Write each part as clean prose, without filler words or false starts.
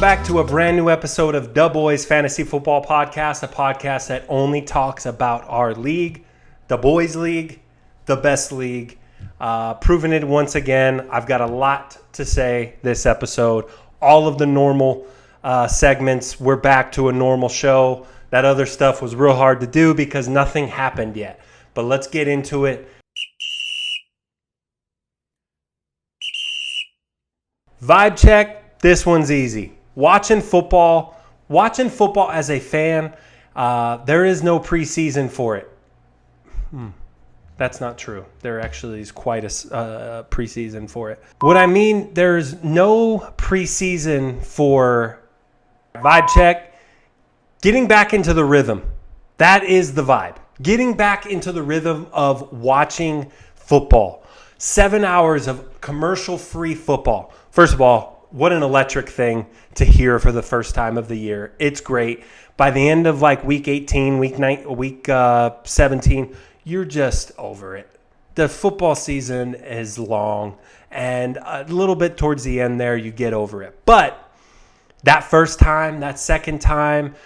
Welcome back to a brand new episode of the Boyz Fantasy Football Podcast, a podcast that only talks about our league, the Boyz League, the best league. Proving it once again. I've got a lot to say this episode. All of the normal segments, we're back to a normal show. That other stuff was real hard to do because nothing happened yet. But let's get into it. Vibe check. This one's easy. Watching football as a fan, there is no preseason for it. That's not true. There actually is quite a preseason for it. What I mean, there's no preseason for vibe check. Getting back into the rhythm. That is the vibe. Getting back into the rhythm of watching football. 7 hours of commercial-free football. First of all, what an electric thing to hear for the first time of the year. It's great. By the end of like week 18, week 17, you're just over it. The football season is long, and a little bit towards the end there, you get over it. But that first time, that second time,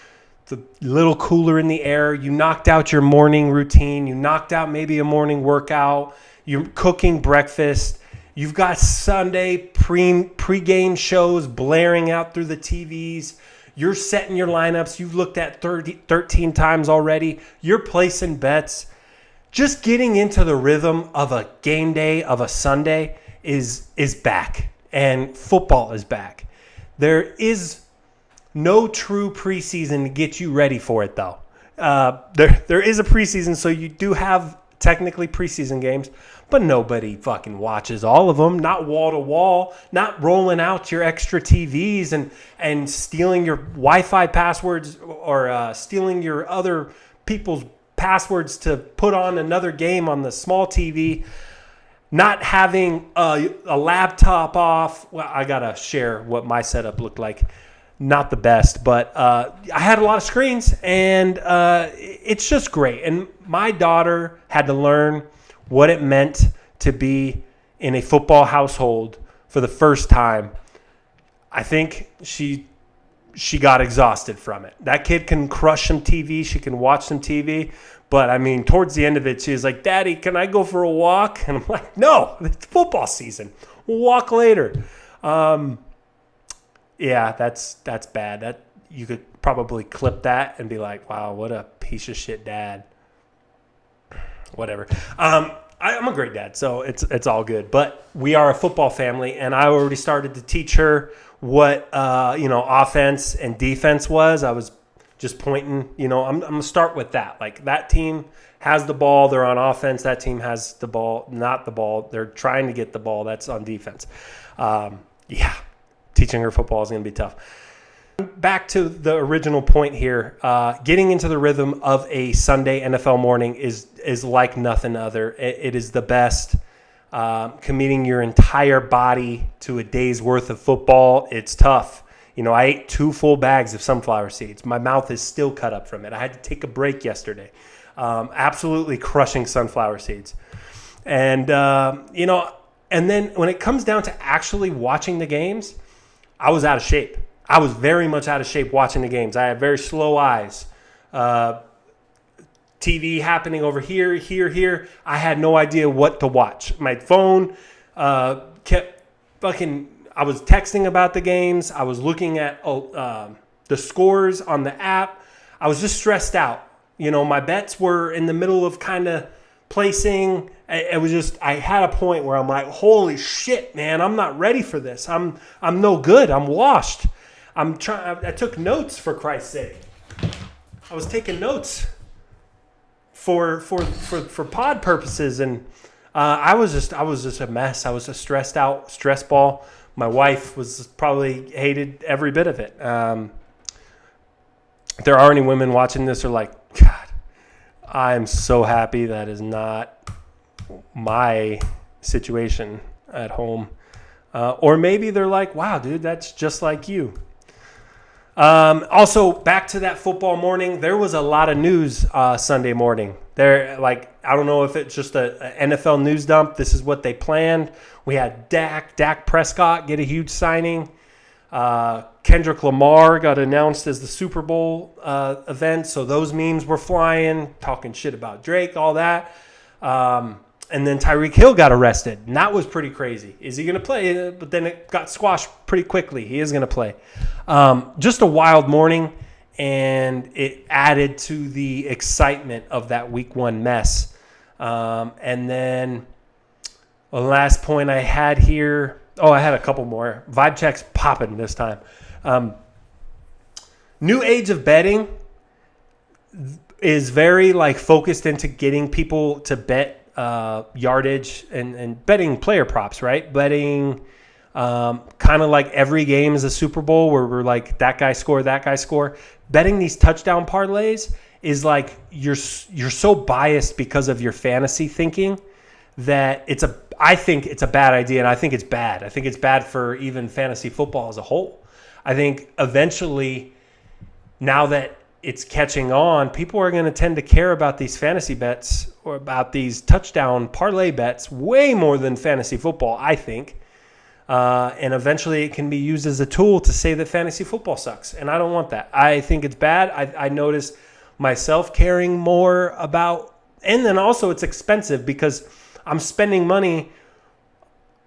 the little cooler in the air, you knocked out your morning routine, you knocked out maybe a morning workout, you're cooking breakfast, you've got Sunday pre-game shows blaring out through the TVs. You're setting your lineups. You've looked at 13 times already. You're placing bets. Just getting into the rhythm of a game day, of a Sunday is back. And football is back. There is no true preseason to get you ready for it, though. There is a preseason, so you do have technically preseason games, but nobody fucking watches all of them, not wall to wall, not rolling out your extra TVs and stealing your Wi-Fi passwords or stealing your other people's passwords to put on another game on the small TV, not having a laptop off. Well, I got to share what my setup looked like. Not the best, but I had a lot of screens, and it's just great. And my daughter had to learn what it meant to be in a football household for the first time. I think she got exhausted from it. That kid can crush some TV. She can watch some TV. But, I mean, towards the end of it, she was like, "Daddy, can I go for a walk?" And I'm like, "No, it's football season. We'll walk later." Yeah, that's bad. That you could probably clip that and be like, "Wow, what a piece of shit dad." Whatever. I'm a great dad, so it's all good. But we are a football family, and I already started to teach her what offense and defense was. I was just pointing. I'm gonna start with that. Like, that team has the ball, they're on offense. That team has the ball, not the ball. They're trying to get the ball. That's on defense. Teaching her football is going to be tough. Back to the original point here. Getting into the rhythm of a Sunday NFL morning is like nothing other. It is the best. Committing your entire body to a day's worth of football, it's tough. I ate 2 full bags of sunflower seeds. My mouth is still cut up from it. I had to take a break yesterday. Absolutely crushing sunflower seeds. And, and then when it comes down to actually watching the games, I was out of shape. I was very much out of shape watching the games. I had very slow eyes. TV happening over here. I had no idea what to watch. My phone kept fucking... I was texting about the games. I was looking at the scores on the app. I was just stressed out. My bets were in the middle of kind of placing. It was just, I had a point where I'm like, holy shit, man, I'm not ready for this. I'm no good. I'm washed. I took notes, for Christ's sake. I was taking notes for pod purposes, and I was just a mess. I was a stressed out stress ball. My wife was probably hated every bit of it. If there are any women watching this who are like, God, I'm so happy that is not my situation at home. Or maybe they're like, wow, dude, that's just like you. Also, back to that football morning, there was a lot of news Sunday morning. I don't know if it's just a NFL news dump. This is what they planned. We had Dak Prescott get a huge signing. Kendrick Lamar got announced as the Super Bowl event, so those memes were flying, talking shit about Drake, all that. And then Tyreek Hill got arrested, and that was pretty crazy. Is he going to play? But then it got squashed pretty quickly. He is going to play. Just a wild morning, and it added to the excitement of that Week 1 mess. And then the last point I had here, I had a couple more. Vibe check's popping this time. New age of betting is very focused into getting people to bet yardage and betting player props, right? Betting kind of like every game is a Super Bowl where we're like, that guy score, that guy score. Betting these touchdown parlays is like you're so biased because of your fantasy thinking that I think it's a bad idea, and I think it's bad. I think it's bad for even fantasy football as a whole. I think eventually, now that it's catching on, people are going to tend to care about these fantasy bets or about these touchdown parlay bets way more than fantasy football, I think. And eventually it can be used as a tool to say that fantasy football sucks. And I don't want that. I think it's bad. I noticed myself caring more about, and then also it's expensive because I'm spending money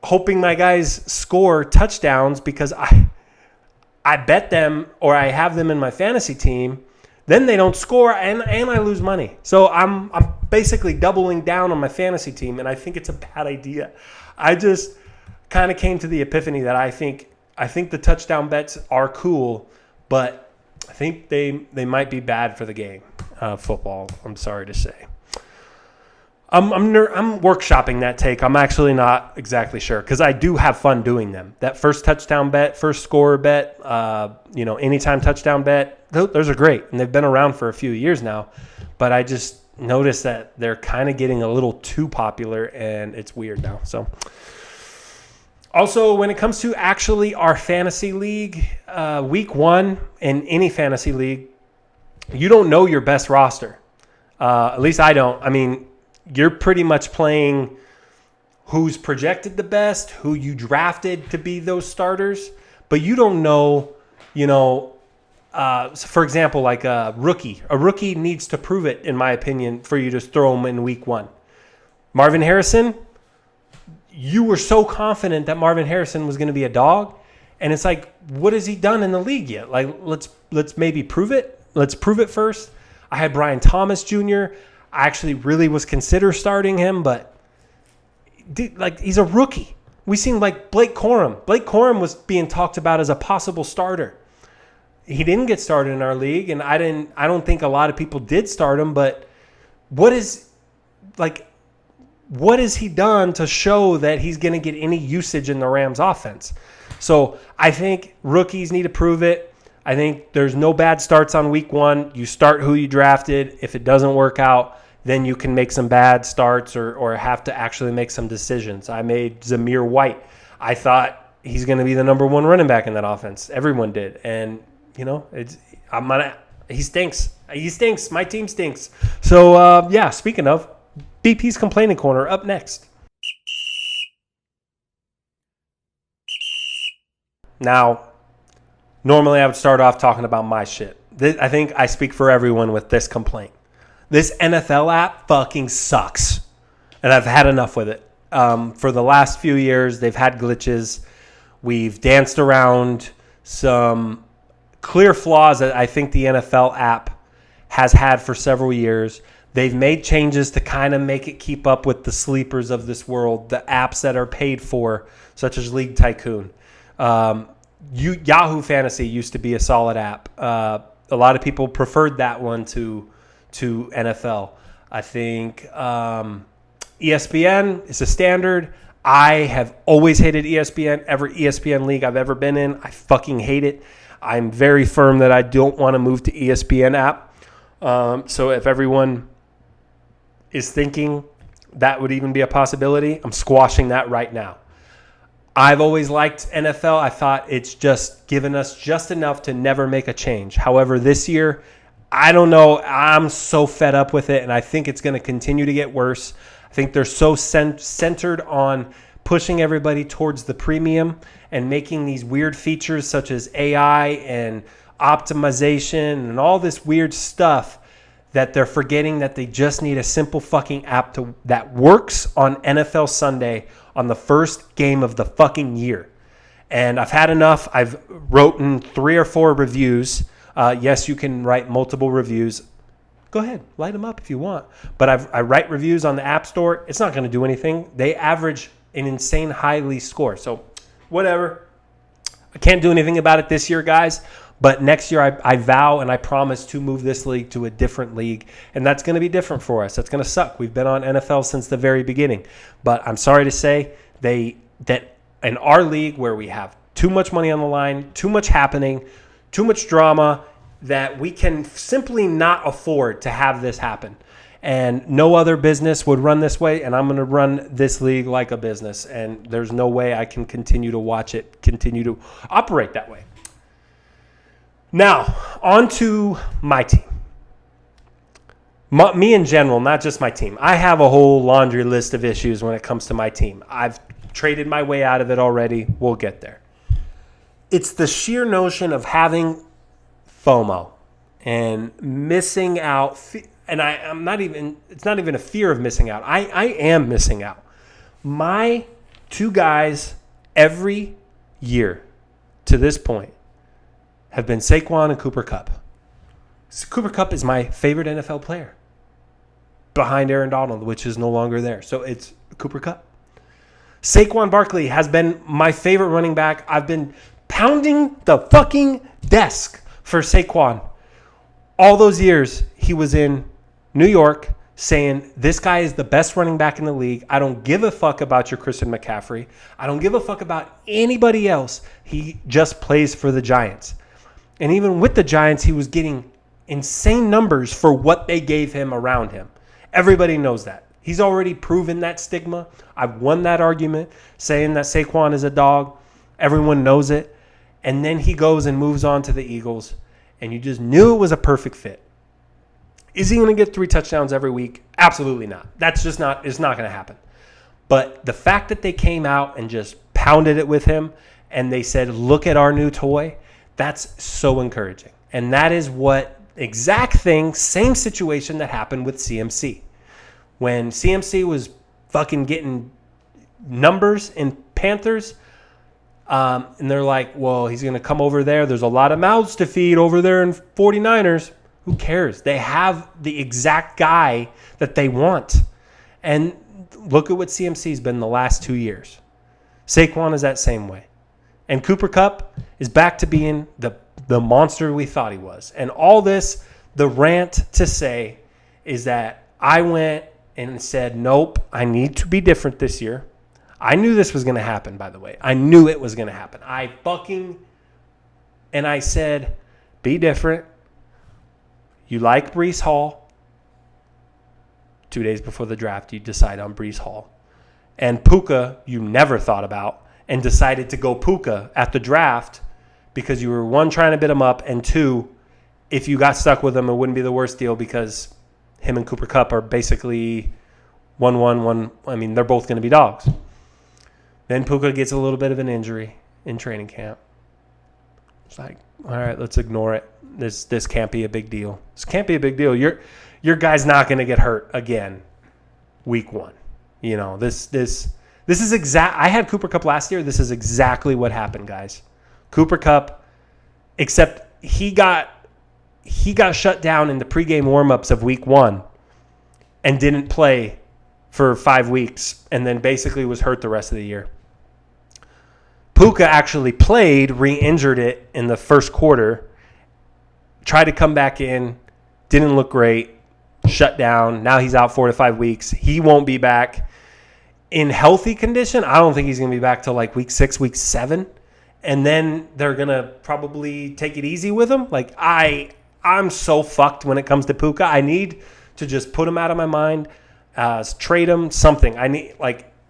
hoping my guys score touchdowns because I bet them or I have them in my fantasy team. Then they don't score, and I lose money. So I'm basically doubling down on my fantasy team, and I think it's a bad idea. I just kind of came to the epiphany that I think the touchdown bets are cool, but I think they might be bad for the game, football. I'm sorry to say. I'm workshopping that take. I'm actually not exactly sure because I do have fun doing them. That first touchdown bet, first score bet, anytime touchdown bet, those are great. And they've been around for a few years now. But I just noticed that they're kind of getting a little too popular, and it's weird now. So, also, when it comes to actually our fantasy league, Week 1 in any fantasy league, you don't know your best roster. At least I don't. I mean, you're pretty much playing who's projected the best, who you drafted to be those starters, but you don't know, for example, like a rookie. A rookie needs to prove it, in my opinion, for you to throw him in Week 1. Marvin Harrison, you were so confident that Marvin Harrison was going to be a dog, and it's like, what has he done in the league yet? Like, let's maybe prove it. Let's prove it first. I had Brian Thomas Jr., I actually really was consider starting him, but he's a rookie. We seen Blake Corum. Blake Corum was being talked about as a possible starter. He didn't get started in our league, and I don't think a lot of people did start him, but what has he done to show that he's going to get any usage in the Rams offense? So I think rookies need to prove it. I think there's no bad starts on Week 1. You start who you drafted. If it doesn't work out, then you can make some bad starts or have to actually make some decisions. I made Zamir White. I thought he's going to be the number 1 running back in that offense. Everyone did. And, he stinks. He stinks. My team stinks. So, speaking of, BP's Complaining Corner up next. Now, normally I would start off talking about my shit. I think I speak for everyone with this complaint. This NFL app fucking sucks, and I've had enough with it. For the last few years, they've had glitches. We've danced around some clear flaws that I think the NFL app has had for several years. They've made changes to kind of make it keep up with the sleepers of this world, the apps that are paid for, such as League Tycoon. Yahoo Fantasy used to be a solid app. A lot of people preferred that one to NFL. I think ESPN is a standard. I have always hated ESPN. Every ESPN league I've ever been in, I fucking hate it. I'm very firm that I don't want to move to ESPN app. So if everyone is thinking that would even be a possibility, I'm squashing that right now. I've always liked NFL. I thought it's just given us just enough to never make a change. However, this year, I don't know. I'm so fed up with it, and I think it's going to continue to get worse. I think they're so centered on pushing everybody towards the premium and making these weird features such as AI and optimization and all this weird stuff that they're forgetting that they just need a simple fucking app that works on NFL Sunday on the first game of the fucking year. And I've had enough. I've written 3 or 4 reviews. Yes, you can write multiple reviews. Go ahead, light them up if you want. But I write reviews on the App Store. It's not going to do anything. They average an insane highly score. So whatever. I can't do anything about it this year, guys. But next year, I vow and I promise to move this league to a different league. And that's going to be different for us. That's going to suck. We've been on NFL since the very beginning. But I'm sorry to say that in our league where we have too much money on the line, too much happening, too much drama, that we can simply not afford to have this happen. And no other business would run this way, and I'm going to run this league like a business. And there's no way I can continue to watch it continue to operate that way. Now, on to my team. Me in general, not just my team. I have a whole laundry list of issues when it comes to my team. I've traded my way out of it already. We'll get there. It's the sheer notion of having FOMO and missing out. And it's not even a fear of missing out. I am missing out. My 2 guys every year to this point have been Saquon and Cooper Kupp. Cooper Kupp is my favorite NFL player behind Aaron Donald, which is no longer there. So it's Cooper Kupp. Saquon Barkley has been my favorite running back. I've been pounding the fucking desk for Saquon. All those years he was in New York saying, this guy is the best running back in the league. I don't give a fuck about your Christian McCaffrey. I don't give a fuck about anybody else. He just plays for the Giants. And even with the Giants, he was getting insane numbers for what they gave him around him. Everybody knows that. He's already proven that stigma. I've won that argument, saying that Saquon is a dog. Everyone knows it. And then he goes and moves on to the Eagles, and you just knew it was a perfect fit. Is he going to get 3 touchdowns every week? Absolutely not. That's just not, it's not going to happen. But the fact that they came out and just pounded it with him, and they said, look at our new toy, that's so encouraging. And that is what exact thing, same situation that happened with CMC. When CMC was fucking getting numbers in Panthers, and they're like, well, he's going to come over there. There's a lot of mouths to feed over there in 49ers. Who cares? They have the exact guy that they want. And look at what CMC's been the last 2 years. Saquon is that same way. And Cooper Kupp is back to being the monster we thought he was. And all this, the rant to say is that I went and said, nope, I need to be different this year. I knew this was going to happen, by the way. I knew it was going to happen. And I said, be different. You like Breece Hall. 2 days before the draft, you decide on Breece Hall. And Puka, you never thought about, and decided to go Puka at the draft because you were, 1, trying to bid him up, and 2, if you got stuck with him, it wouldn't be the worst deal because him and Cooper Kupp are basically 1-1. I mean, they're both going to be dogs. Then Puka gets a little bit of an injury in training camp. It's like, all right, let's ignore it. This can't be a big deal. This can't be a big deal. Your guy's not going to get hurt again week 1. You know, this is exact. I had Cooper Kupp last year. This is exactly what happened, guys. Cooper Kupp, except he got shut down in the pregame warmups of week 1 and didn't play for 5 weeks and then basically was hurt the rest of the year. Puka actually played, re-injured it in the first quarter, tried to come back in, didn't look great, shut down. Now he's out 4 to 5 weeks. He won't be back. In healthy condition, I don't think he's going to be back till like week 6, week 7. And then they're going to probably take it easy with him. Like, I'm so fucked when it comes to Puka. I need to just put him out of my mind, trade him, something.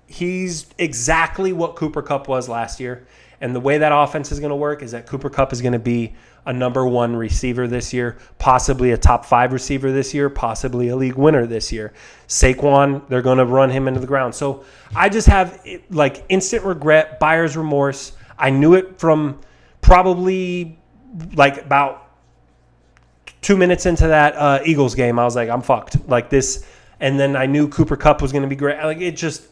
He's exactly what Cooper Kupp was last year. And the way that offense is going to work is that Cooper Kupp is going to be a number 1 receiver this year, possibly a top 5 receiver this year, possibly a league winner this year. Saquon, they're going to run him into the ground. So I just have like instant regret, buyer's remorse. I knew it from probably like about 2 minutes into that Eagles game. I was like, I'm fucked like this. And then I knew Cooper Kupp was going to be great. Like it just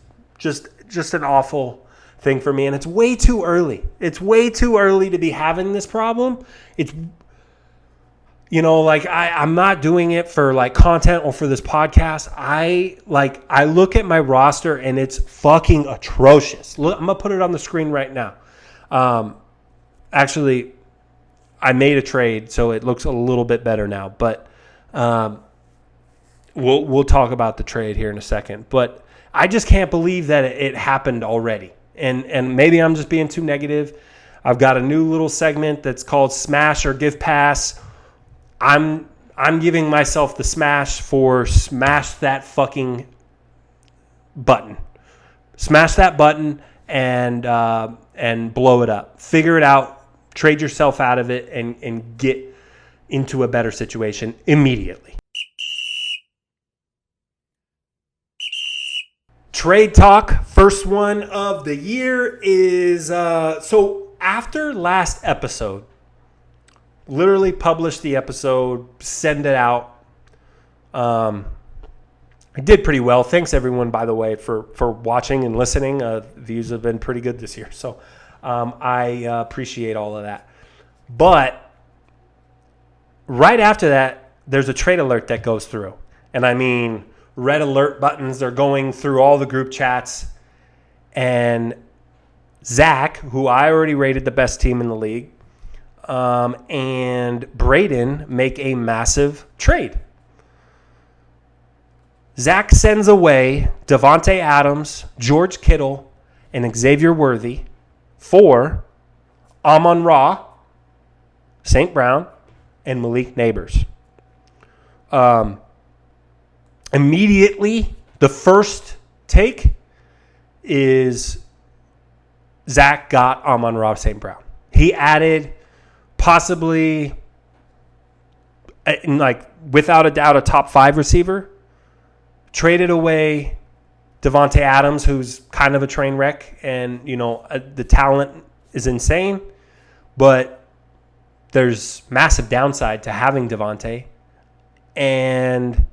an awful thing for me. And it's way too early. It's way too early to be having this problem. It's, like I'm not doing it for like content or for this podcast. I look at my roster and it's fucking atrocious. Look, I'm going to put it on the screen right now. Actually, I made a trade, so it looks a little bit better now. But we'll talk about the trade here in a second. But I just can't believe that it happened already. And maybe I'm just being too negative. I've got a new little segment that's called Smash or Give Pass. I'm giving myself the smash for smash that fucking button. Smash that button and blow it up. Figure it out. Trade yourself out of it and get into a better situation immediately. Trade talk, first one of the year is, so after last episode, literally published the episode, send it out. I did pretty well. Thanks everyone, by the way, for watching and listening. Views have been pretty good this year. So I appreciate all of that. But right after that, there's a trade alert that goes through. And I mean, red alert buttons are going through all the group chats. And Zach, who I already rated the best team in the league, and Braden make a massive trade. Zach sends away Devontae Adams, George Kittle, and Xavier Worthy for Amon-Ra, St. Brown, and Malik Neighbors. Immediately, the first take is Zach got Amon-Ra, St. Brown. He added possibly, like without a doubt, a top 5 receiver. Traded away Devontae Adams, who's kind of a train wreck, and the talent is insane, but there's massive downside to having Devontae. And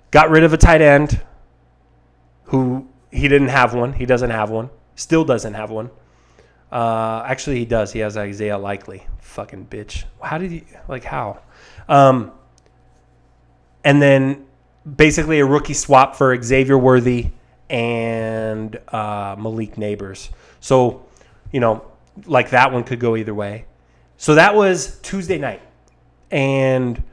got rid of a tight end who he didn't have one. He doesn't have one. Still doesn't have one. Actually, he does. He has Isaiah Likely. Fucking bitch. How did he? Like, how? And then basically a rookie swap for Xavier Worthy and Malik Neighbors. So, like that one could go either way. So that was Tuesday night. And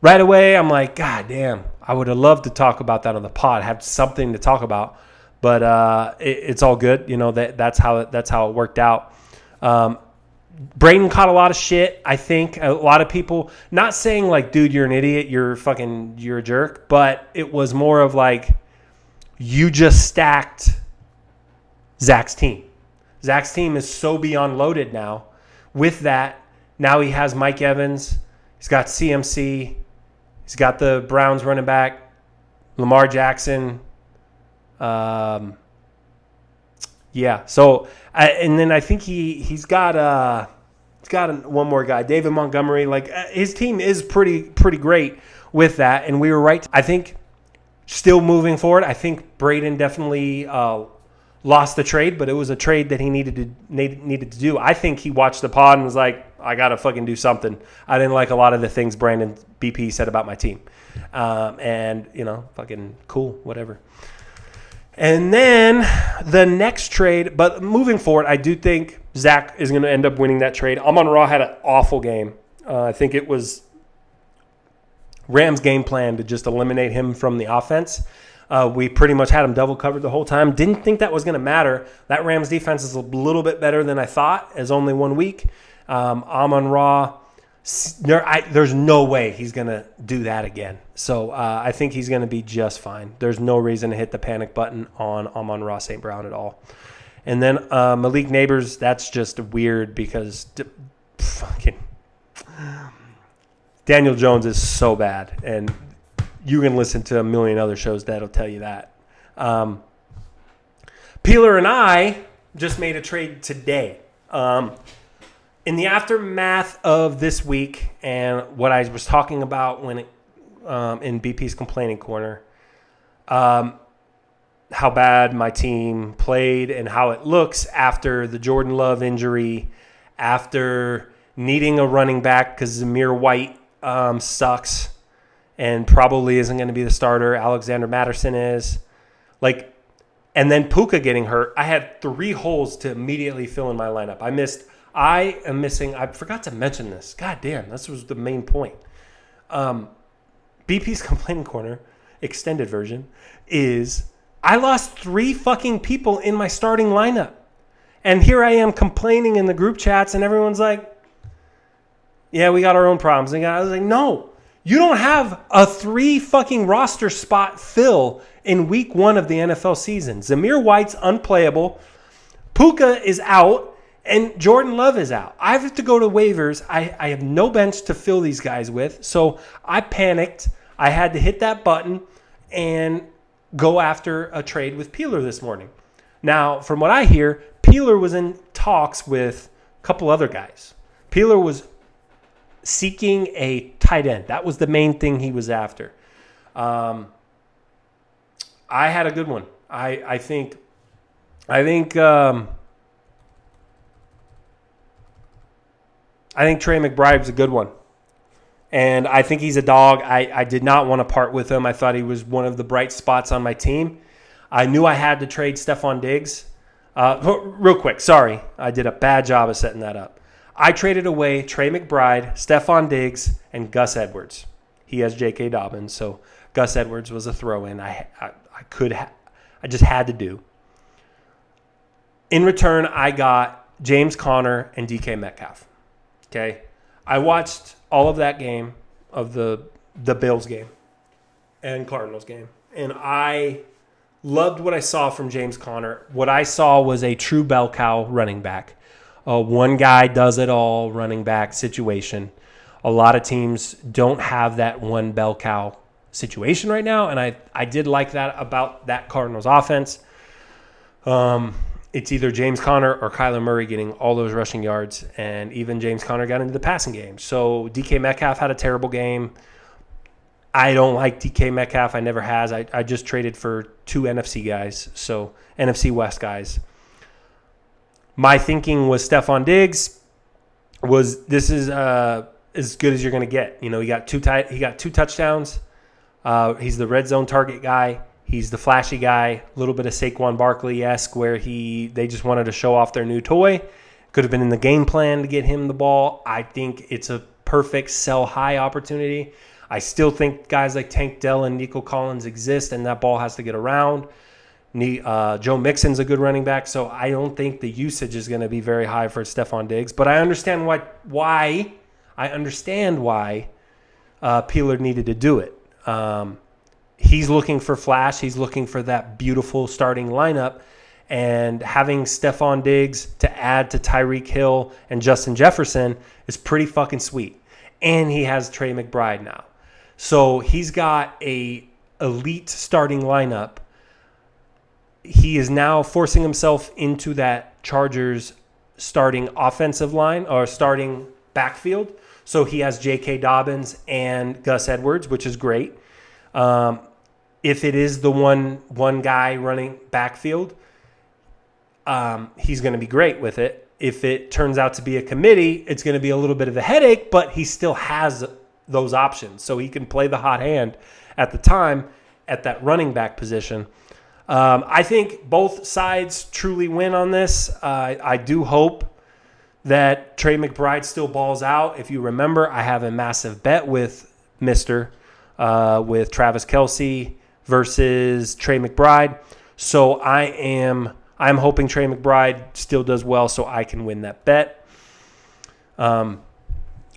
right away, I'm like, God damn, I would have loved to talk about that on the pod, have something to talk about. But it's all good. That's how it worked out. Braden caught a lot of shit. I think a lot of people not saying like, dude, you're an idiot. You're a jerk. But it was more of like, you just stacked Zach's team. Zach's team is so beyond loaded now. With that, now he has Mike Evans. He's got CMC. He's got the Browns running back, Lamar Jackson. Yeah. So, and then I think he's got one more guy, David Montgomery. Like his team is pretty great with that, and we were right. I think still moving forward. I think Braden definitely lost the trade, but it was a trade that he needed to do. I think he watched the pod and was like, I gotta fucking do something. I didn't like a lot of the things Brandon BP said about my team, and fucking cool, whatever. And then the next trade, but moving forward, I do think Zach is going to end up winning that trade. Amon-Ra had an awful game. I think it was Rams' game plan to just eliminate him from the offense. We pretty much had him double covered the whole time. Didn't think that was going to matter. That Rams defense is a little bit better than I thought as only 1 week. Amon-Ra, there's no way he's going to do that again. So I think he's going to be just fine. There's no reason to hit the panic button on Amon-Ra St. Brown at all. And then Malik Neighbors, that's just weird because fucking Daniel Jones is so bad. And you can listen to a million other shows that'll tell you that. Peeler and I just made a trade today. In the aftermath of this week and what I was talking about when in BP's complaining corner, how bad my team played and how it looks after the Jordan Love injury, after needing a running back because Zamir White sucks and probably isn't going to be the starter. Alexander Matterson is. And then Puka getting hurt. I had 3 holes to immediately fill in my lineup. I forgot to mention this. God damn, this was the main point. BP's complaining corner, extended version, is I lost 3 fucking people in my starting lineup. And here I am complaining in the group chats, and everyone's like, yeah, we got our own problems. And I was like, no, you don't have a 3 fucking roster spot fill in week 1 of the NFL season. Zamir White's unplayable. Puka is out. And Jordan Love is out. I have to go to waivers. I have no bench to fill these guys with. So I panicked. I had to hit that button and go after a trade with Peeler this morning. Now, from what I hear, Peeler was in talks with a couple other guys. Peeler was seeking a tight end. That was the main thing he was after. I had a good one. I think Trey McBride's a good one. And I think he's a dog. I did not want to part with him. I thought he was one of the bright spots on my team. I knew I had to trade Stephon Diggs. Real quick, sorry. I did a bad job of setting that up. I traded away Trey McBride, Stephon Diggs, and Gus Edwards. He has J.K. Dobbins, so Gus Edwards was a throw-in. I just had to do. In return, I got James Conner and DK Metcalf. Okay, I watched all of that game of the Bills game and Cardinals game, and I loved what I saw from James Conner. What I saw was a true bell cow running back, a one guy does it all running back situation. A lot of teams don't have that one bell cow situation right now, and I did like that about that Cardinals offense. It's either James Conner or Kyler Murray getting all those rushing yards, and even James Conner got into the passing game. So DK Metcalf had a terrible game. I don't like DK Metcalf. I never has. I just traded for 2 NFC guys, so NFC West guys. My thinking was Stephon Diggs this is as good as you're going to get. You know, he got 2 touchdowns. He's the red zone target guy. He's the flashy guy, a little bit of Saquon Barkley-esque where they just wanted to show off their new toy. Could have been in the game plan to get him the ball. I think it's a perfect sell high opportunity. I still think guys like Tank Dell and Nico Collins exist, and that ball has to get around. Joe Mixon's a good running back, so I don't think the usage is going to be very high for Stephon Diggs. But I understand why Peeler needed to do it. He's looking for flash. He's looking for that beautiful starting lineup. And having Stephon Diggs to add to Tyreek Hill and Justin Jefferson is pretty fucking sweet. And he has Trey McBride now. So he's got a elite starting lineup. He is now forcing himself into that Chargers starting offensive line or starting backfield. So he has J.K. Dobbins and Gus Edwards, which is great. If it is the one guy running backfield, he's going to be great with it. If it turns out to be a committee, it's going to be a little bit of a headache, but he still has those options. So he can play the hot hand at the time at that running back position. I think both sides truly win on this. I do hope that Trey McBride still balls out. If you remember, I have a massive bet with with Travis Kelce versus Trey McBride. So I'm hoping Trey McBride still does well so I can win that bet.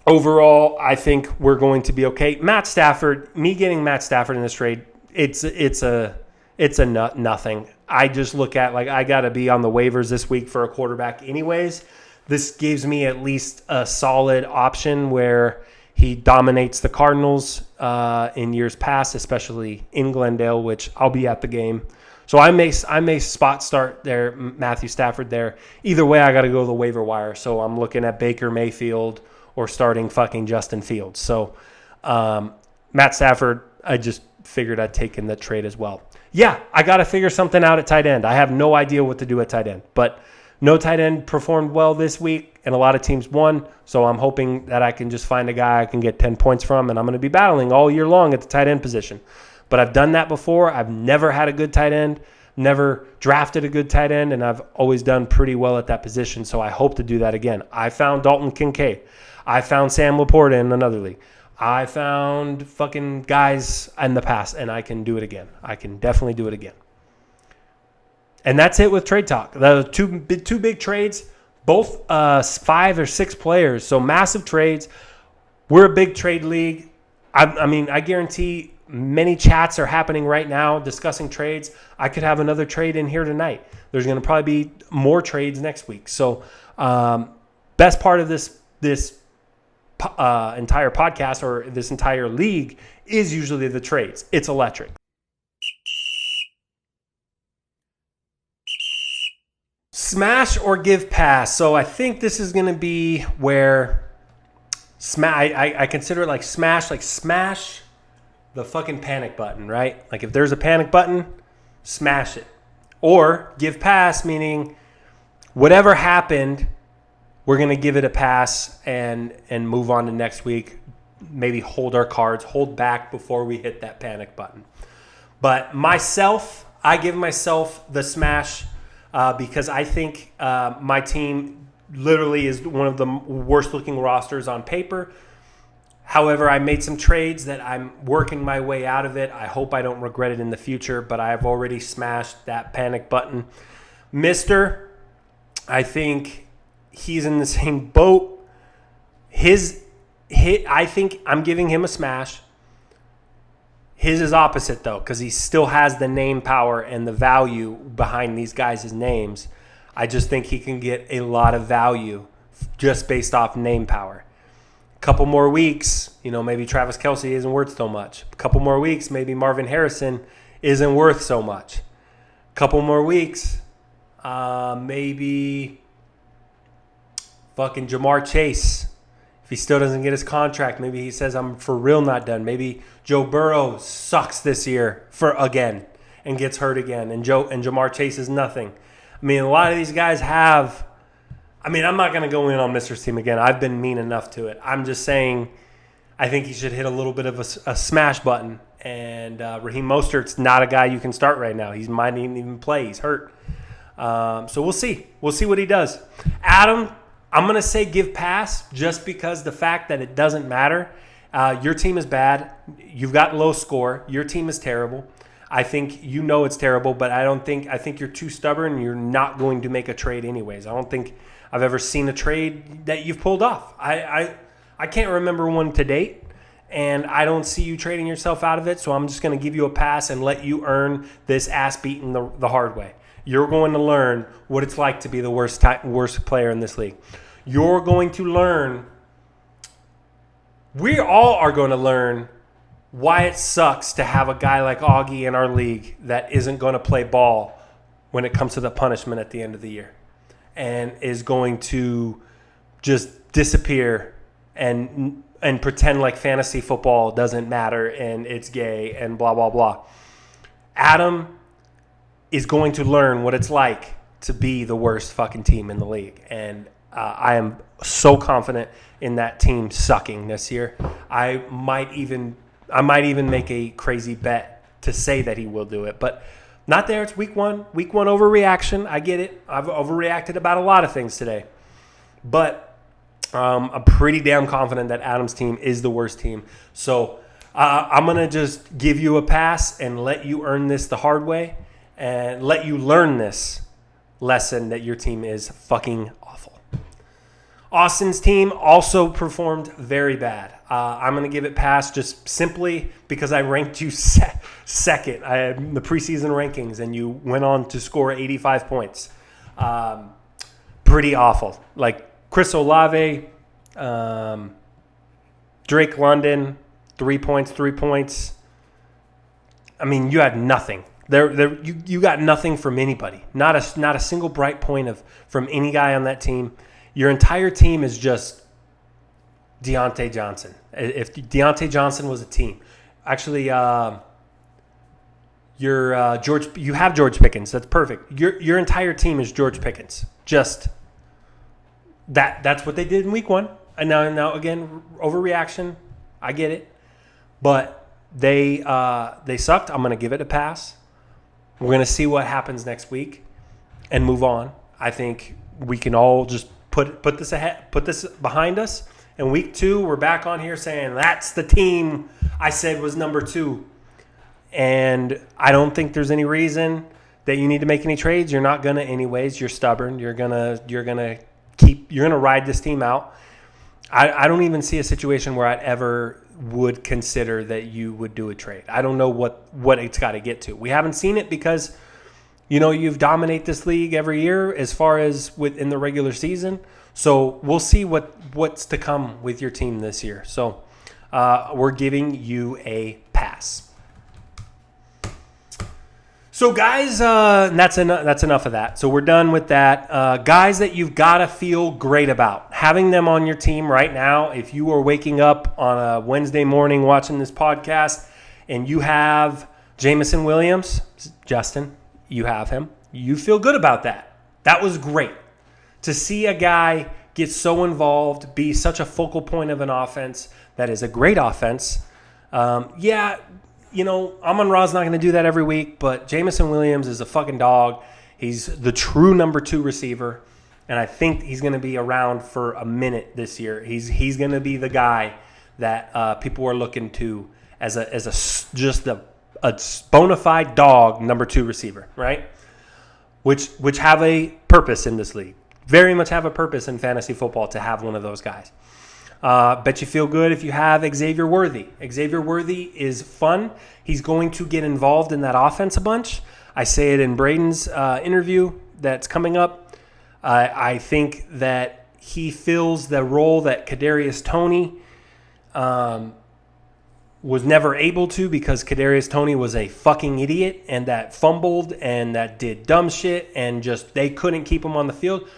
Overall, I think we're going to be okay. Matt Stafford, me getting Matt Stafford in this trade, it's a nothing. I just look at, like, I got to be on the waivers this week for a quarterback anyways. This gives me at least a solid option where he dominates the Cardinals in years past, especially in Glendale, which I'll be at the game. So I may spot start there, Matthew Stafford there. Either way, I got to go to the waiver wire. So I'm looking at Baker Mayfield or starting fucking Justin Fields. So Matt Stafford, I just figured I'd take in the trade as well. Yeah, I got to figure something out at tight end. I have no idea what to do at tight end, but no tight end performed well this week, and a lot of teams won, so I'm hoping that I can just find a guy I can get 10 points from, and I'm going to be battling all year long at the tight end position. But I've done that before. I've never had a good tight end, never drafted a good tight end, and I've always done pretty well at that position, so I hope to do that again. I found Dalton Kincaid. I found Sam Laporta in another league. I found fucking guys in the past, and I can do it again. I can definitely do it again. And that's it with trade talk. The two big trades, both 5 or 6 players, so massive trades. We're a big trade league. I mean, I guarantee many chats are happening right now discussing trades. I could have another trade in here tonight. There's going to probably be more trades next week. So best part of this entire podcast or this entire league is usually the trades. It's electric. Smash or give pass. So I think this is going to be where I consider it like smash the fucking panic button, right? Like if there's a panic button, smash it. Or give pass, meaning whatever happened, we're going to give it a pass and move on to next week. Maybe hold our cards, hold back before we hit that panic button. But I give myself the smash because I think my team literally is one of the worst looking rosters on paper. However, I made some trades that I'm working my way out of it. I hope I don't regret it in the future, but I've already smashed that panic button. I think he's in the same boat. I think I'm giving him a smash. His is opposite, though, because he still has the name power and the value behind these guys' names. I just think he can get a lot of value just based off name power. A couple more weeks, maybe Travis Kelce isn't worth so much. A couple more weeks, maybe Marvin Harrison isn't worth so much. A couple more weeks, maybe fucking Jamar Chase. If he still doesn't get his contract, maybe he says I'm for real not done. Maybe Joe Burrow sucks this year again and gets hurt again, and Jamar Chase is nothing. I mean, a lot of these guys have. I'm not going to go in on Mr. Team again. I've been mean enough to it. I'm just saying I think he should hit a little bit of a smash button. And Raheem Mostert's not a guy you can start right now. He might not even play. He's hurt. So we'll see. We'll see what he does. Adam, I'm going to say give pass just because the fact that it doesn't matter. Your team is bad. You've got low score. Your team is terrible. I think it's terrible, but I think you're too stubborn. You're not going to make a trade anyways. I don't think I've ever seen a trade that you've pulled off. I can't remember one to date, and I don't see you trading yourself out of it, so I'm just going to give you a pass and let you earn this ass beating the hard way. You're going to learn what it's like to be the worst player in this league. You're going to learn, we all are going to learn why it sucks to have a guy like Augie in our league that isn't going to play ball when it comes to the punishment at the end of the year and is going to just disappear and pretend like fantasy football doesn't matter and it's gay and blah, blah, blah. Adam is going to learn what it's like to be the worst fucking team in the league. And I am so confident in that team sucking this year. I might even make a crazy bet to say that he will do it, but not there. It's week one. Week one overreaction. I get it. I've overreacted about a lot of things today, but I'm pretty damn confident that Adam's team is the worst team. So I'm going to just give you a pass and let you earn this the hard way and let you learn this lesson that your team is fucking awful. Austin's team also performed very bad. I'm going to give it pass just simply because I ranked you second in the preseason rankings, and you went on to score 85 points. Pretty awful. Like Chris Olave, Drake London, 3 points. I mean, you had nothing. You got nothing from anybody. Not a single bright point from any guy on that team. Your entire team is just Deontay Johnson. If Deontay Johnson was a team, actually, you have George Pickens. That's perfect. Your entire team is George Pickens. Just that's what they did in week 1. And now again, overreaction. I get it, but they sucked. I'm going to give it a pass. We're going to see what happens next week and move on. I think we can all just put this behind us. And week 2, we're back on here saying that's the team I said was number 2. And I don't think there's any reason that you need to make any trades. You're not gonna anyways. You're stubborn. You're gonna ride this team out. I don't even see a situation where I'd ever would consider that you would do a trade. I don't know what it's got to get to. We haven't seen it because, you've dominated this league every year as far as within the regular season. So we'll see what's to come with your team this year. So we're giving you a pass. So guys, that's enough of that. So we're done with that. Guys that you've got to feel great about. Having them on your team right now, if you are waking up on a Wednesday morning watching this podcast and you have Jameson Williams, Justin, you have him. You feel good about that. That was great. To see a guy get so involved, be such a focal point of an offense that is a great offense. Amon-Ra's not going to do that every week, but Jameson Williams is a fucking dog. He's the true number 2 receiver, and I think he's going to be around for a minute this year. He's going to be the guy that people are looking to as a bona fide dog number 2 receiver, right? Which have a purpose in this league. Very much have a purpose in fantasy football to have one of those guys. Bet you feel good if you have Xavier Worthy. Xavier Worthy is fun. He's going to get involved in that offense a bunch. I say it in Braden's interview that's coming up. I think that he fills the role that Kadarius Toney was never able to because Kadarius Toney was a fucking idiot and that fumbled and that did dumb shit and just they couldn't keep him on the field.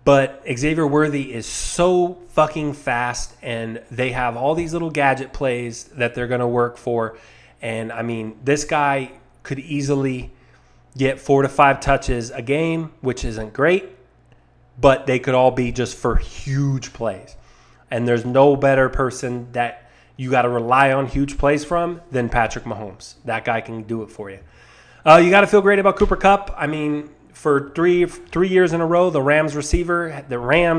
But Xavier Worthy is so fucking fast, and they have all these little gadget plays that they're going to work for. And, I mean, this guy could easily get 4 to 5 touches a game, which isn't great, but they could all be just for huge plays. And there's no better person that you got to rely on huge plays from than Patrick Mahomes. That guy can do it for you. You got to feel great about Cooper Kupp. I mean, for three years in a row, the Rams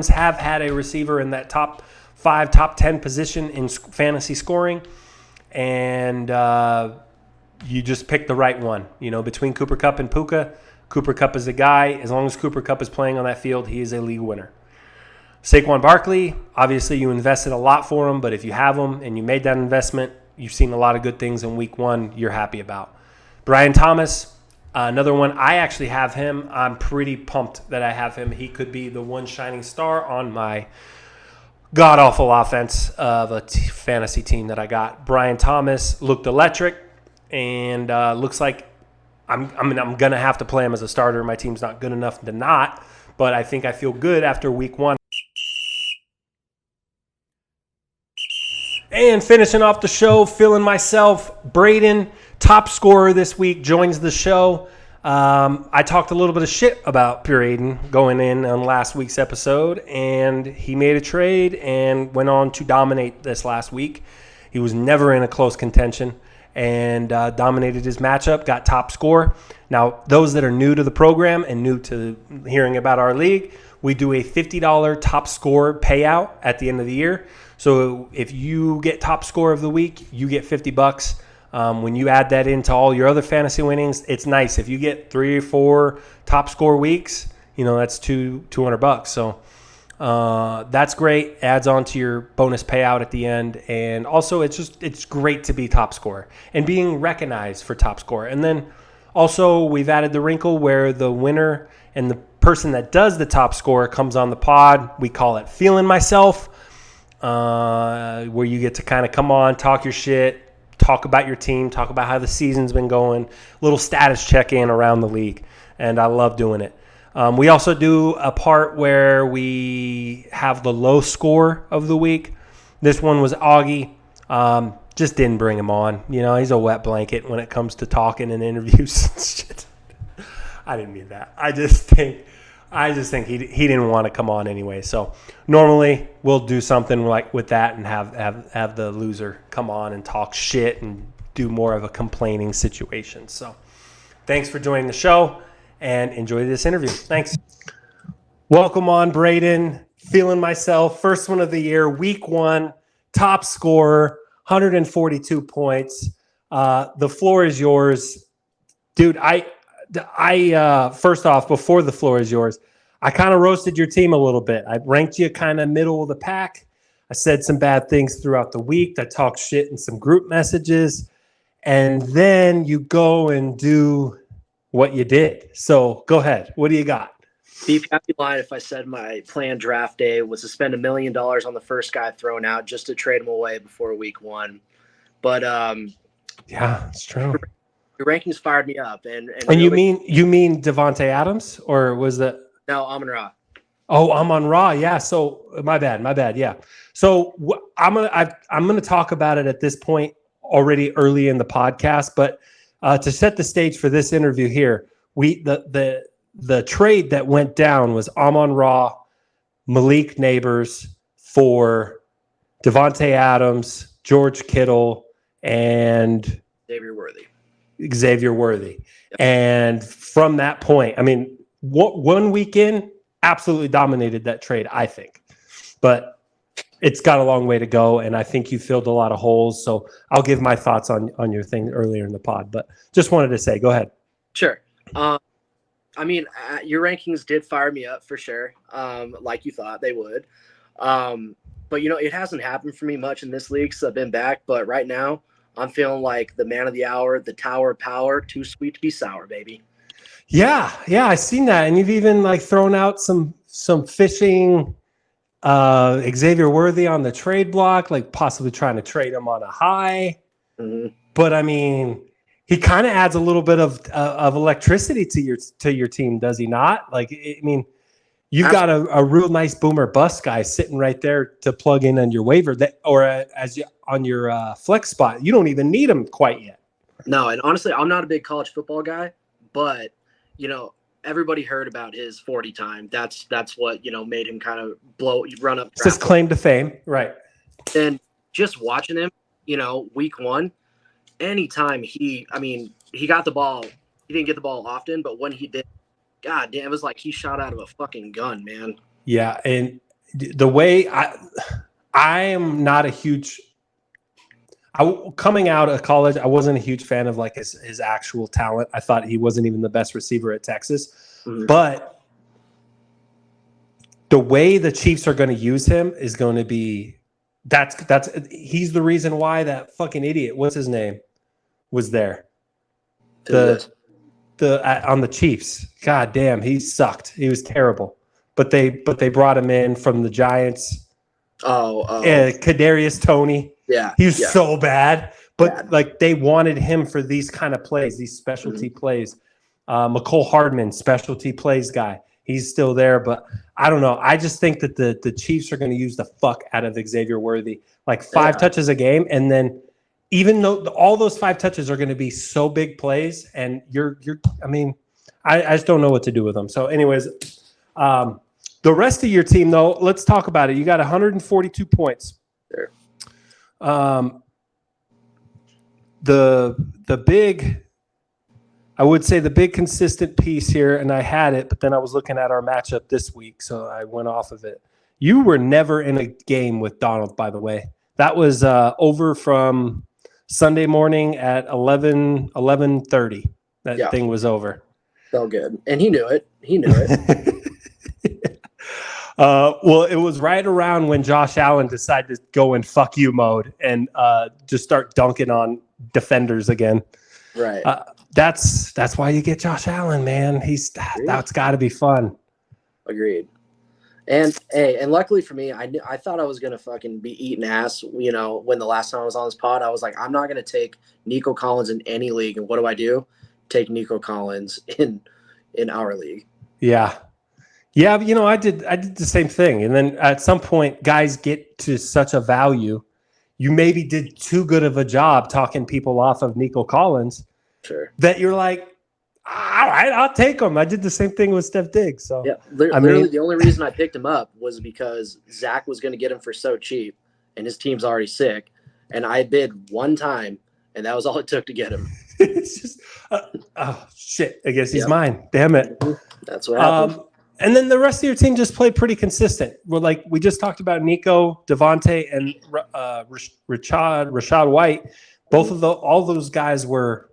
have had a receiver in that top 5, top 10 position in fantasy scoring, and you just picked the right one. Between Cooper Kupp and Puka, Cooper Kupp is a guy. As long as Cooper Kupp is playing on that field, he is a league winner. Saquon Barkley, obviously you invested a lot for him, but if you have him and you made that investment, you've seen a lot of good things in week 1 you're happy about. Brian Thomas, another one, I actually have him. I'm pretty pumped that I have him. He could be the one shining star on my god-awful offense of a fantasy team that I got. Brian Thomas looked electric and looks like I'm going to have to play him as a starter. My team's not good enough to not, but I think I feel good after week 1. And finishing off the show, Feelin Myself, Braden, top scorer this week, joins the show. I talked a little bit of shit about Pure Aiden going in on last week's episode, and he made a trade and went on to dominate this last week. He was never in a close contention and dominated his matchup, got top score. Now, those that are new to the program and new to hearing about our league, we do a $50 top score payout at the end of the year. So if you get top score of the week, you get $50. When you add that into all your other fantasy winnings, it's nice. If you get 3 or 4 top score weeks, that's $200. So That's great. Adds on to your bonus payout at the end. And also it's great to be top scorer and being recognized for top scorer. And then also we've added the wrinkle where the winner and the person that does the top score comes on the pod. We call it Feelin Myself, where you get to kind of come on, talk your shit, talk about your team, talk about how the season's been going, little status check-in around the league. And I love doing it. We also do a part where we have the low score of the week. This one was Augie. Just didn't bring him on. You know, he's a wet blanket when it comes to talking and interviews and shit. I didn't mean that. I just think he didn't want to come on anyway. So normally we'll do something like with that and have the loser come on and talk shit and do more of a complaining situation. So thanks for joining the show. And enjoy this interview. Thanks. Welcome on, Braden. Feelin Myself. First one of the year, week 1, top scorer, 142 points. The floor is yours. Dude, I first off, before the floor is yours, I kind of roasted your team a little bit. I ranked you kind of middle of the pack. I said some bad things throughout the week. I talked shit in some group messages. And then you go and do what you did. So go ahead. What do you got? Beef, I'd be lying if I said my planned draft day was to spend $1 million on the first guy thrown out just to trade him away before week 1. But yeah, it's true. Your rankings fired me up, and really, you mean Devontae Adams, or was that no Amon-Ra? Oh, Amon-Ra. Yeah. So my bad. Yeah. So I'm gonna talk about it at this point already early in the podcast, but. To set the stage for this interview here, the trade that went down was Amon-Ra, Malik Neighbors for Devontae Adams, George Kittle, and Xavier Worthy. Yep. And from that point, I mean, one weekend absolutely dominated that trade, I think. But it's got a long way to go, and I think you filled a lot of holes. So I'll give my thoughts on your thing earlier in the pod, but just wanted to say, go ahead. Sure. I mean, your rankings did fire me up for sure, like you thought they would. But, you know, it hasn't happened for me much in this league, so I've been back. But right now, I'm feeling like the man of the hour, the tower of power, too sweet to be sour, baby. Yeah, I seen that. And you've even, like, thrown out some fishing – Xavier Worthy on the trade block, like possibly trying to trade him on a high. Mm-hmm. But I mean, he kind of adds a little bit of electricity to your team, does he not? Like, I mean, you've got a real nice boomer bust guy sitting right there to plug in on your waiver on your flex spot. You don't even need him quite yet. No, and honestly, I'm not a big college football guy, but you know. Everybody heard about his 40 time. That's what, you know, made him kind of run up. It's his claim to fame. Right. And just watching him, you know, week 1, anytime he got the ball, he didn't get the ball often, but when he did, God damn, it was like he shot out of a fucking gun, man. Yeah. And the way I am not a huge, coming out of college, I wasn't a huge fan of like his actual talent. I thought he wasn't even the best receiver at Texas. Mm-hmm. But the way the Chiefs are going to use him is going to be he's the reason why that fucking idiot, what's his name, was there. On the Chiefs. God damn, he sucked. He was terrible. But they brought him in from the Giants. Kadarius Toney. Yeah, he was so bad, but like they wanted him for these kind of plays, these specialty plays. McCole Hardman, specialty plays guy. He's still there, but I don't know. I just think that the Chiefs are going to use the fuck out of Xavier Worthy, like 5 touches a game, and then even though all those 5 touches are going to be so big plays, and I mean, I just don't know what to do with them. So, anyways, the rest of your team though, let's talk about it. You got 142 points. Sure. The big, I would say the big consistent piece here, and I had it, but then I was looking at our matchup this week, so I went off of it. You were never in a game with Donald, by the way. That was over from Sunday morning at 11:30. That thing was over. So good. And he knew it. Well, it was right around when Josh Allen decided to go in fuck you mode and just start dunking on defenders again. Right. That's why you get Josh Allen, man. That's got to be fun. Agreed. And hey, and luckily for me, I thought I was gonna fucking be eating ass. You know, when the last time I was on this pod, I was like, I'm not gonna take Nico Collins in any league. And what do? Take Nico Collins in our league. Yeah. Yeah, but, I did the same thing. And then at some point, guys get to such a value. You maybe did too good of a job talking people off of Nico Collins. Sure. That you're like, all right, I'll take him. I did the same thing with Steph Diggs. So yeah, literally the only reason I picked him up was because Zach was going to get him for so cheap, and his team's already sick. And I bid one time, and that was all it took to get him. It's just, oh shit! I guess he's mine. Damn it. That's what happened. And then the rest of your team just played pretty consistent. We just talked about Nico, Devontae, and Rashad White. Both of all those guys were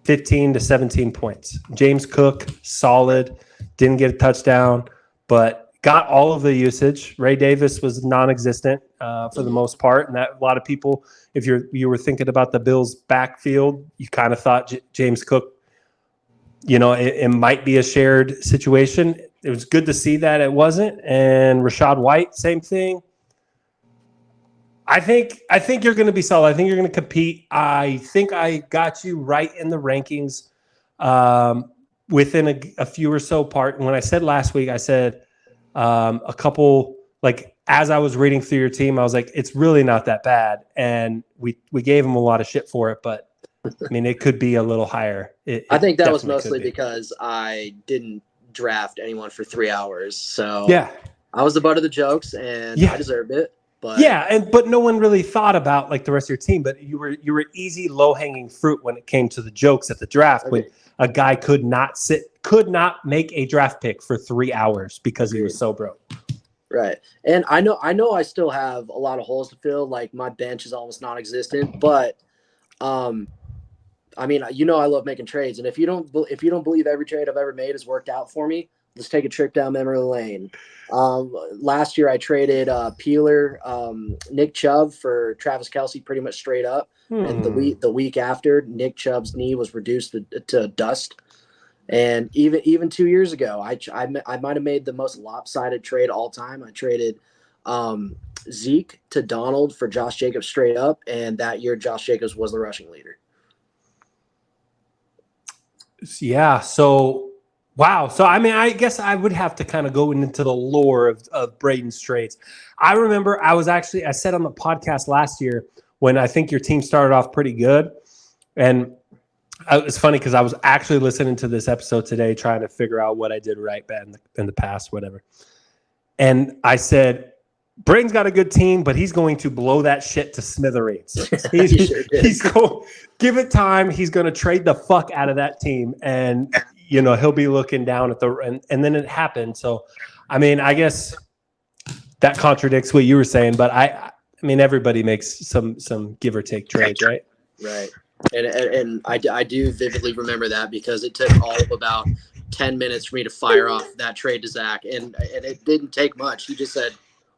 15 to 17 points. James Cook, solid, didn't get a touchdown, but got all of the usage. Ray Davis was non-existent for the most part, and that a lot of people, if you were thinking about the Bills' backfield, you kind of thought James Cook, it might be a shared situation. It was good to see that it wasn't, and Rashad White, same thing. I think you're going to be solid. I think you're going to compete. I think I got you right in the rankings within a few or so part. And when I said last week, I said a couple, like as I was reading through your team, I was like, it's really not that bad. And we gave him a lot of shit for it, but I mean, it could be a little higher. I think that was mostly because I didn't draft anyone for 3 hours. So yeah, I was the butt of the jokes, and I deserved it. But but no one really thought about like the rest of your team. But you were easy, low hanging fruit when it came to the jokes at the draft. When a guy could not make a draft pick for 3 hours because he was so broke. Right, and I know I still have a lot of holes to fill. Like my bench is almost non-existent, but I mean, I love making trades, and if you don't believe every trade I've ever made has worked out for me, let's take a trip down memory lane. Last year I traded Peeler, Nick Chubb for Travis Kelce pretty much straight up. And the week after, Nick Chubb's knee was reduced to dust. And even 2 years ago, I might have made the most lopsided trade all time. I traded Zeke to Donald for Josh Jacobs straight up. And that year, Josh Jacobs was the rushing leader. Yeah. So, wow. So, I mean, I guess I would have to kind of go into the lore of Bradens Trades. I remember I said on the podcast last year when I think your team started off pretty good. And it's funny because I was actually listening to this episode today trying to figure out what I did right, bad in the past, whatever. And I said, Braden's got a good team, but he's going to blow that shit to smithereens. He's going give it time. He's going to trade the fuck out of that team, and he'll be looking down at and then it happened. So, I mean, I guess that contradicts what you were saying, but I mean, everybody makes some give or take trades, right? Right, and I do vividly remember that because it took all of about 10 minutes for me to fire off that trade to Zach, and it didn't take much. He just said,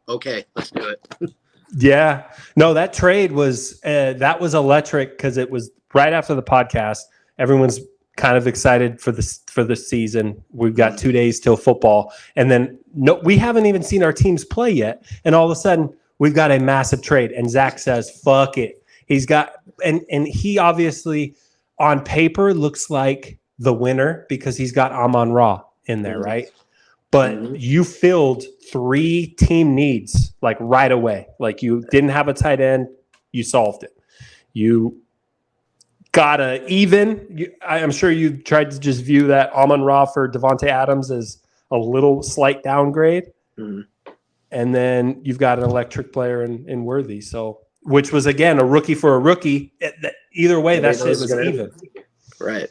okay, let's do it. Yeah. No, that trade was electric because it was right after the podcast. Everyone's kind of excited for the season. We've got 2 days till football. And then we haven't even seen our teams play yet. And all of a sudden we've got a massive trade. And Zach says, fuck it. He's got and he obviously on paper looks like the winner because he's got Amon-Ra in there, right? But you filled 3 team needs like right away. Like you didn't have a tight end, you solved it. You got I'm sure you tried to just view that Amon-Ra for Devontae Adams as a little slight downgrade. And then you've got an electric player in Worthy. So, which was again a rookie for a rookie. Either way, that shit was even. Right.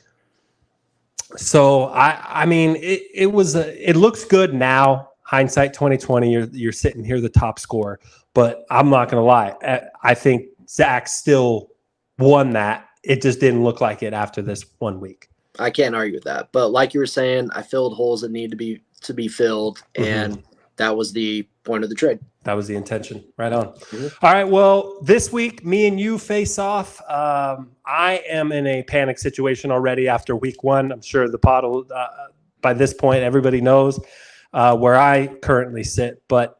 So I mean it looks good now. Hindsight 2020, you're sitting here the top scorer, but I'm not gonna lie. I think Zach still won that. It just didn't look like it after this 1 week. I can't argue with that. But like you were saying, I filled holes that need to be filled, and that was the point of the trade. That was the intention. Right on. Mm-hmm. All right. Well, this week, me and you face off. I am in a panic situation already after week 1. I'm sure the pod will, by this point, everybody knows where I currently sit. But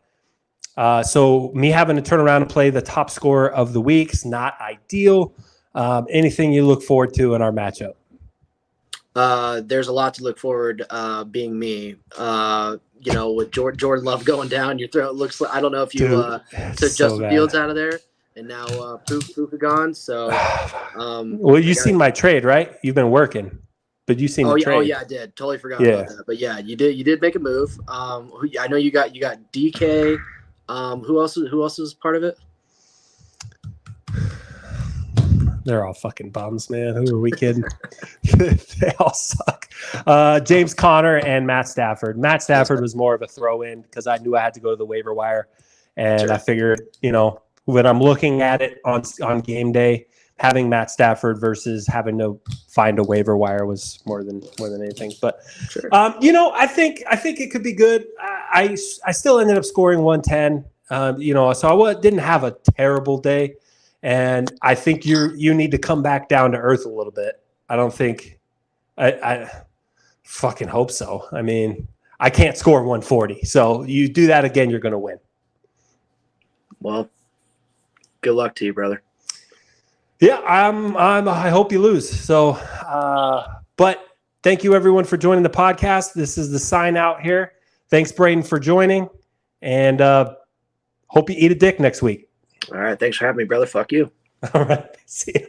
so me having to turn around and play the top scorer of the week is not ideal. Anything you look forward to in our matchup? There's a lot to look forward, being me. With Jordan Love going down, your throat looks like, I don't know if you took Justin Fields out of there, and now Puka gone. So, well, you've seen my trade, right? You've been working, but you've seen the trade. Oh yeah, I did. Totally forgot about that. But yeah, you did make a move. I know you got DK. Who else is part of it? They're all fucking bums, man. Who are we kidding? They all suck. James Conner and Matt Stafford. Matt Stafford was more of a throw-in because I knew I had to go to the waiver wire. And I figured, when I'm looking at it on game day, having Matt Stafford versus having to find a waiver wire was more than anything. But, I think it could be good. I still ended up scoring 110, so I didn't have a terrible day. And I think you need to come back down to earth a little bit. I don't think I fucking hope so. I mean, I can't score 140. So you do that again, you're going to win. Well, good luck to you, brother. Yeah, I hope you lose. So, but thank you everyone for joining the podcast. This is the sign out here. Thanks, Braden, for joining, and hope you eat a dick next week. All right. Thanks for having me, brother. Fuck you. All right. See you.